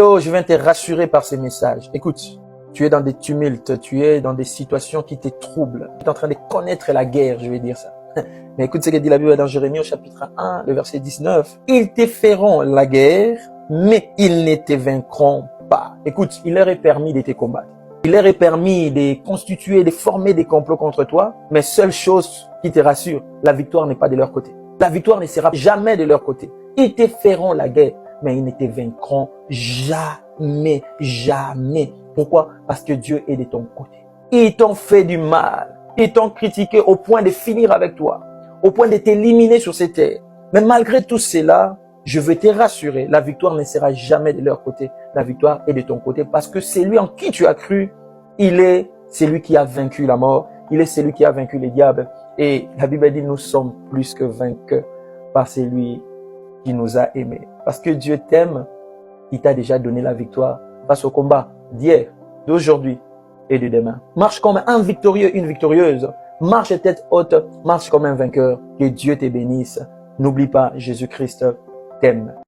Hello, je viens te rassurer par ces messages. Écoute, tu es dans des tumultes, tu es dans des situations qui te troublent. Tu es en train de connaître la guerre, je vais dire ça. Mais écoute ce que dit la Bible dans Jérémie au chapitre 1, le verset 19. Ils te feront la guerre, mais ils ne te vaincront pas. Écoute, il leur est permis de te combattre. Il leur est permis de constituer, de former des complots contre toi, mais seule chose qui te rassure, la victoire n'est pas de leur côté. La victoire ne sera jamais de leur côté. Ils te feront la guerre, mais ils ne te vaincront jamais, jamais. Pourquoi? Parce que Dieu est de ton côté. Ils t'ont fait du mal. Ils t'ont critiqué au point de finir avec toi, au point de t'éliminer sur cette terre. Mais malgré tout cela, je veux te rassurer, la victoire ne sera jamais de leur côté. La victoire est de ton côté parce que c'est lui en qui tu as cru. Il est celui qui a vaincu la mort. Il est celui qui a vaincu les diables. Et la Bible dit, nous sommes plus que vainqueurs par celui qui nous a aimés. Parce que Dieu t'aime, il t'a déjà donné la victoire face au combat d'hier, d'aujourd'hui et de demain. Marche comme un victorieux, une victorieuse. Marche tête haute, marche comme un vainqueur. Que Dieu te bénisse. N'oublie pas, Jésus-Christ t'aime.